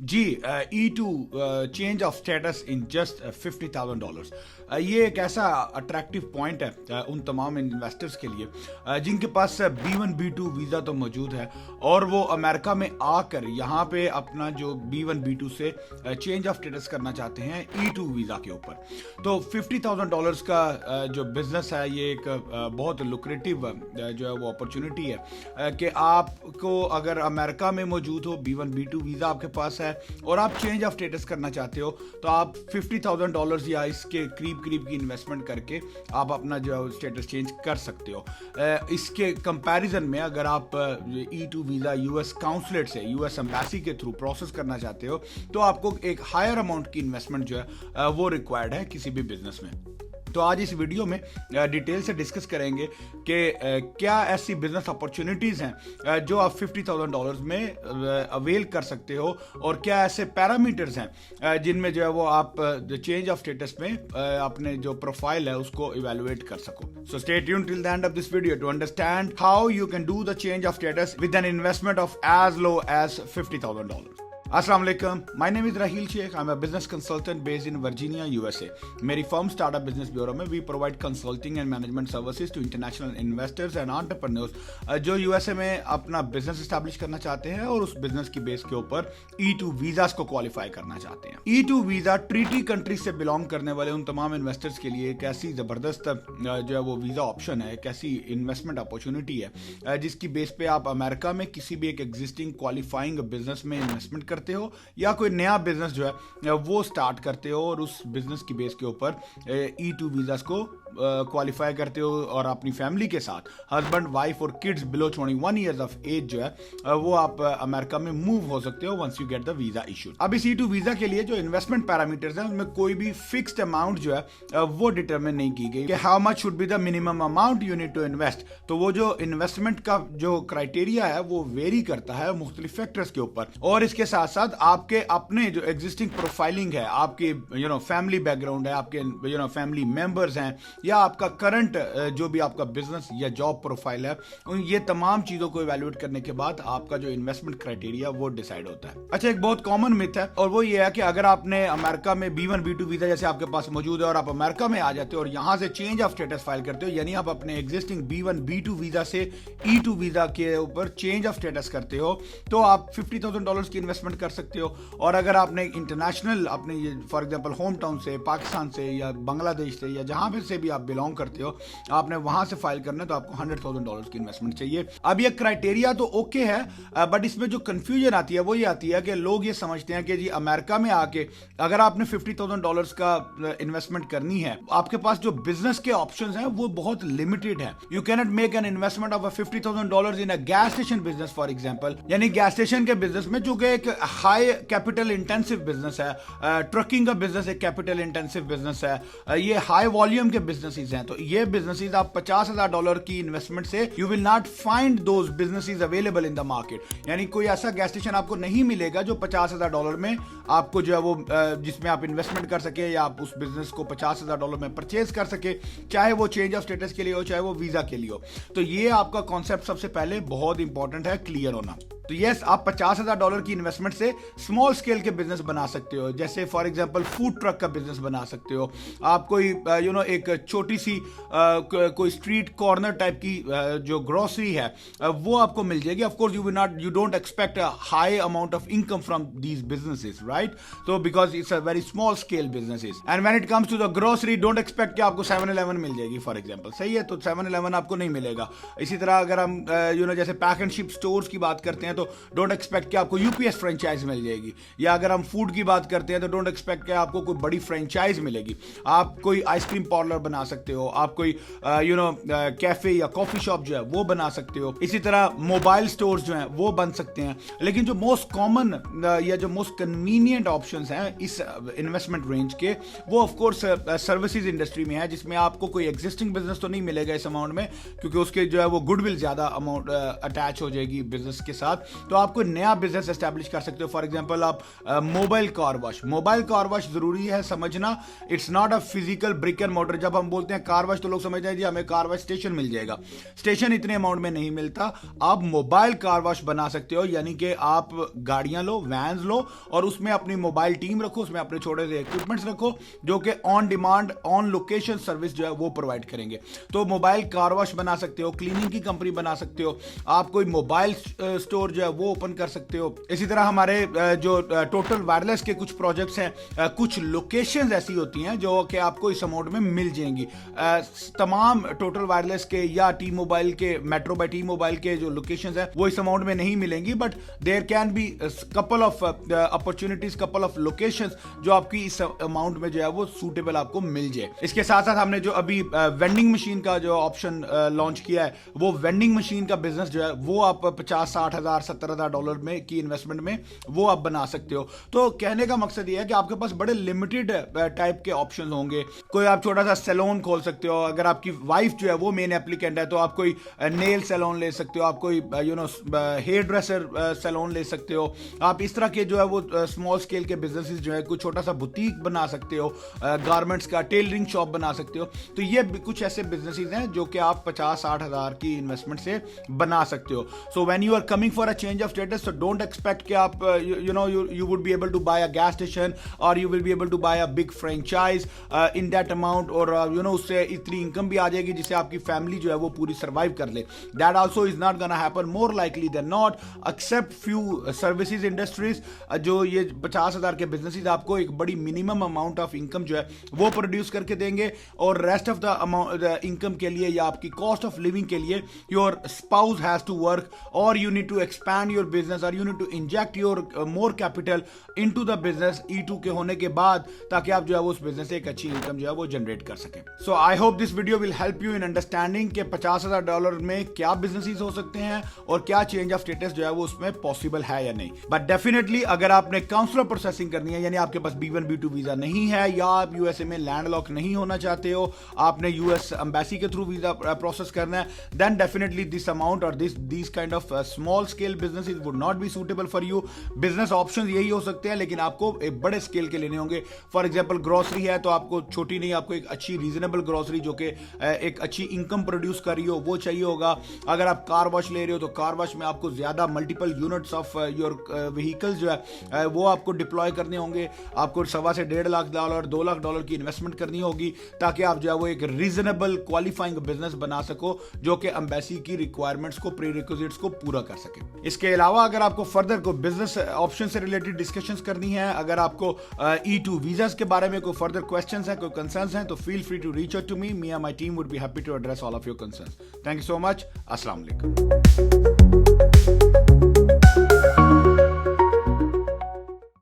Ji, E2 change of status in just $50,000। ये एक ऐसा अट्रैक्टिव पॉइंट है उन तमाम इन्वेस्टर्स के लिए जिनके पास B1 B2 वीज़ा तो मौजूद है और वो अमेरिका में आकर यहाँ पे अपना जो B1 B2 से चेंज ऑफ स्टेटस करना चाहते हैं E2 वीज़ा के ऊपर। तो $50,000 का जो बिजनेस है ये एक बहुत लुक्रेटिव जो है वो अपॉर्चुनिटी है कि आपको अगर अमेरिका में मौजूद हो B1 B2 वीज़ा आपके पास है और आप चेंज ऑफ स्टेटस करना चाहते हो तो आप $50,000 या इसके करीब की इन्वेस्टमेंट करके आप अपना जो स्टेटस चेंज कर सकते हो। इसके कंपैरिजन में अगर आप E2 वीज़ा US काउंसलेट से US एम्बेसी के थ्रू प्रोसेस करना चाहते हो तो आपको एक हायर अमाउंट की इन्वेस्टमेंट जो है वो रिक्वायर्ड है किसी भी बिजनेस में। तो आज इस वीडियो में डिटेल से डिस्कस करेंगे कि क्या ऐसी बिजनेस अपॉर्चुनिटीज़ हैं जो आप $50,000 में अवेल कर सकते हो और क्या ऐसे पैरामीटर्स हैं जिनमें जो है वो आप चेंज ऑफ स्टेटस में अपने जो प्रोफाइल है उसको इवेलुएट कर सको। So stay tuned till the end of this video to understand how you can do the change of status with an investment of as low as $50,000। अस्सलाम वालेकुम, my name is Raheel Shaikh. I am a business consultant based in Virginia USA। मेरी firm startup business bureau में we provide consulting and management services to international investors and entrepreneurs जो USA में अपना business establish करना चाहते हैं और उस बिजनेस की बेस के ऊपर E2 वीजास को क्वालिफाई करना चाहते हैं। E2 वीजा ट्रीटी कंट्रीज से बिलोंग करने वाले उन तमाम इन्वेस्टर्स के लिए एक ऐसी जबरदस्त जो है वो वीजा ऑप्शन है, एक ऐसी इन्वेस्टमेंट अपॉर्चुनिटी है जिसकी बेस पे आप अमेरिका में किसी भी एक एग्जिस्टिंग क्वालिफाइंग बिजनेस में इन्वेस्टमेंट करते हो या कोई नया बिजनेस जो है वो स्टार्ट करते हो और उस बिजनेस की बेस के ऊपर E2 वीजास को क्वालिफाई करते हो और अपनी फैमिली के साथ हस्बैंड वाइफ और kids below 21 years of age जो है वो आप अमेरिका में मूव हो सकते हो once you get the visa issued. अब इस E2 वीजा के लिए जो इन्वेस्टमेंट पैरामीटर्स हैं उनमें कोई भी फिक्स्ड अमाउंट जो है वो डिटरमिन नहीं की गई कि how much should be the minimum amount you need to invest. तो वो जो इन्वेस्टमेंट का जो क्राइटेरिया है वो वेरी करता है मुख्तलिफ फैक्टर्स के ऊपर और इसके साथ साथ आपके अपने जो एग्जिस्टिंग प्रोफाइलिंग है, आपके फैमिली बैकग्राउंड है, आपके फैमिली मेंबर्स हैं या आपका करंट जो भी आपका बिजनेस या जॉब प्रोफाइल है, ये तमाम चीजों को इवैल्यूएट करने के बाद आपका जो इन्वेस्टमेंट क्राइटेरिया वो डिसाइड होता है। अच्छा, एक बहुत कॉमन मिथ है और वो ये है कि अगर आपने अमेरिका में B1 B2 वीजा जैसे आपके पास मौजूद है और आप अमेरिका में आ जाते हो और यहां से चेंज ऑफ स्टेटस फाइल करते हो, यानी आप अपने एग्जिस्टिंग B1 B2 वीजा से E2 वीजा के ऊपर चेंज ऑफ स्टेटस करते हो तो आप $50,000 की इन्वेस्टमेंट कर सकते हो। और अगर आपने इंटरनेशनल अपने फॉर एग्जांपल होम टाउन से, पाकिस्तान से या बांग्लादेश से या जहां पे से भी आप बिलोंग करते हो, आपने वहां से फाइल करना है तो आपको $100,000 की इन्वेस्टमेंट चाहिए। अब ये क्राइटेरिया तो ओके है बट इसमें जो कंफ्यूजन आती है वो ये आती है कि लोग ये समझते हैं कि जी अमेरिका में आके अगर आपने $50,000 का इन्वेस्टमेंट करनी है, आपके पास जो बिजनेस के ऑप्शंस हैं वो बहुत लिमिटेड है। You can not make an investment of $50,000 in a gas station business for example, यानी गैस स्टेशन के बिजनेस में जो कि एक हाई कैपिटल इंटेंसिव बिजनेस है, ट्रकिंग का बिजनेस एक कैपिटल इंटेंसिव बिजनेस है, ये हाई वॉल्यूम के बिजनेसेस हैं। तो ये बिजनेसेस आप $50,000 की इन्वेस्टमेंट से you will not find those businesses available in the market, यानी कोई ऐसा गैस स्टेशन आपको नहीं मिलेगा जो $50,000 में आपको जो है वो जिसमें आप इन्वेस्टमेंट कर सके या आप उस बिजनेस को $50,000 में परचेज कर सके, चाहे वो चेंज ऑफ स्टेटस के लिए हो चाहे वो वीजा के लिए हो। तो ये आपका कॉन्सेप्ट सबसे पहले बहुत इंपॉर्टेंट है क्लियर होना। तो यस, आप $50,000 की इन्वेस्टमेंट से स्मॉल स्केल के बिजनेस बना सकते हो, जैसे फॉर एग्जांपल फूड ट्रक का बिजनेस बना सकते हो आप। कोई एक छोटी सी कोई स्ट्रीट कॉर्नर टाइप की जो ग्रोसरी है वो आपको मिल जाएगी। Of course you don't expect a high amount of income from these businesses, right? तो because it's a very small scale businesses and when it comes to the grocery don't expect कि आपको 7-Eleven मिल जाएगी for example, सही है? तो 7-Eleven आपको नहीं मिलेगा। इसी तरह अगर हम जैसे पैक एंड शिप स्टोर्स की बात करते हैं तो डोंट एक्सपेक्ट कि आपको UPS फ्रेंचाइज मिल जाएगी, या अगर हम फूड की बात करते हैं तो डोंट एक्सपेक्ट कि आपको कोई बड़ी फ्रेंचाइज मिलेगी। आप कोई आइसक्रीम पार्लर बना सकते हो, आप कोई कैफे या कॉफी शॉप जो है वो बना सकते हो, इसी तरह मोबाइल स्टोर्स जो हैं वो बन सकते हैं। लेकिन जो मोस्ट कॉमन या जो मोस्ट कन्वीनियंट ऑप्शंस हैं इस इन्वेस्टमेंट रेंज के वो ऑफ कोर्स सर्विसेज इंडस्ट्री में है, जिसमें आपको कोई एग्जिस्टिंग बिजनेस तो नहीं मिलेगा इस अमाउंट में, क्योंकि उसके जो है वो गुडविल ज्यादा अमाउंट अटैच हो जाएगी बिजनेस के साथ, तो आपको नया बिजनेस एस्टैब्लिश कर सकते हो। फॉर एग्जांपल आप मोबाइल कार वॉश जरूरी है समझना, it's not a physical brick and motor. जब हम बोलते हैं कार वॉश तो लोग समझते हैं जी हमें कार वॉश स्टेशन मिल जाएगा, स्टेशन इतने अमाउंट में नहीं मिलता। आप मोबाइल कार वॉश बना सकते हो, यानी कि आप गाड़ियां लो, वैन्स लो और उसमें अपनी मोबाइल टीम रखो, उसमें अपने छोटे से इक्विपमेंट्स रखो जो कि on demand on location service जो है वो प्रोवाइड करेंगे। तो मोबाइल कार वॉश बना सकते हो, क्लीनिंग की कंपनी बना सकते हो, आप कोई मोबाइल स्टोर जो है वो ओपन कर सकते हो। इसी तरह हमारे जो टोटल वायरलेस के कुछ प्रोजेक्ट्स हैं, कुछ लोकेशंस ऐसी होती हैं जो कि आपको इस अमाउंट में मिल जाएंगी। तमाम टोटल वायरलेस के या टी मोबाइल के, मेट्रो बाय टी मोबाइल के जो लोकेशंस हैं वो इस अमाउंट में नहीं मिलेंगी, but there can be couple of opportunities, couple of locations जो आपकी इस अमाउंट में जो है वो सूटेबल आपको मिल जाए। इसके साथ साथ हमने जो अभी वेंडिंग मशीन का जो ऑप्शन लॉन्च किया है, वो वेंडिंग मशीन का बिजनेस जो है वो आप 50-60 हज़ार $70,000 में की इन्वेस्टमेंट में वो आप बना सकते हो। तो कहने का मकसद ये है कि आपके पास बड़े लिमिटेड टाइप के ऑप्शन होंगे। कोई आप छोटा सा सैलून खोल सकते हो, अगर आपकी वाइफ जो है वो मेन एप्लीकेंट है तो आप कोई नेल सैलून ले सकते हो, आप कोई हेयर ड्रेसर सैलून ले सकते हो। आप इस तरह के जो है वो स्मॉल स्केल के बिजनेसेस जो है, कोई छोटा सा बुटीक बना सकते हो, गारमेंट्स का टेलरिंग शॉप बना सकते हो। तो ये कुछ ऐसे बिजनेसेस हैं जो कि आप 50-60 हज़ार की इन्वेस्टमेंट से बना सकते हो। So when you are coming for a change of status, so don't expect कि आप you would be able to buy a gas station or you will be able to buy a big franchise in that amount, और उससे इतनी income भी आ जाएगी जिससे आपकी family जो है वो पूरी सर्वाइव कर ले। That also is not gonna happen, more likely than not, except few services industries जो ये 50,000 के बिजनेसेस आपको एक बड़ी मिनिमम अमाउंट ऑफ इनकम जो है वो प्रोड्यूस करके देंगे, और रेस्ट ऑफ द इनकम के लिए या आपकी कॉस्ट ऑफ लिविंग के लिए your spouse has to work, और you need to expand your business, और you need to inject your more capital into the business E2 के होने के बाद, ताकि आप जो है वो उस बिजनेस से एक अच्छी इनकम जो है वो जनरेट कर सकें। So I hope this video will help you in understanding कि $50,000 में क्या बिजनेसेस हो सकते हैं और क्या चेंज ऑफ स्टेटस जो है वो उसमें पॉसिबल है या नहीं। बट डेफिनेटली अगर आपने काउंसलर प्रोसेसिंग करनी है, यानी आपके पास B1 B2 वीजा नहीं है, या आप यूएसए में लैंडलॉक नहीं होना चाहते हो, आपने यूएस एम्बेसी के थ्रू वीजा प्रोसेस करना है, देन डेफिनेटली दिस अमाउंट और this kind of small scale businesses would not be suitable for you. Business options यही हो सकते हैं, लेकिन आपको एक बड़े स्केल के लेने होंगे। फॉर एग्जांपल ग्रोसरी है तो आपको छोटी नहीं, आपको एक अच्छी रीजनेबल ग्रोसरी जो कि एक अच्छी इनकम प्रोड्यूस कर रही हो वो चाहिए होगा। अगर आप कार वॉश ले रहे हो तो कार वॉश में आपको ज्यादा multiple units of your vehicles जो है वो आपको डिप्लॉय करने होंगे। आपको $1.25 से $1.5 लाख $2 लाख की इन्वेस्टमेंट करनी होगी, ताकि आप जो है वो एक रीजनेबल क्वालिफाइंग बिजनेस बना सको जो कि एम्बेसी की रिक्वायरमेंट्स को, प्री रिक्विजिट्स को पूरा कर सके। इसके अलावा अगर आपको फर्दर को बिजनेस ऑप्शन से रिलेटेड डिस्कशंस करनी है, अगर आपको E2 वीजास के बारे में कोई फर्दर क्वेश्चंस हैं, कोई कंसर्न्स हैं, तो feel free to reach out to me and my team would be happy to address all of your concerns. Thank you so much. अस्सलाम वालेकुम।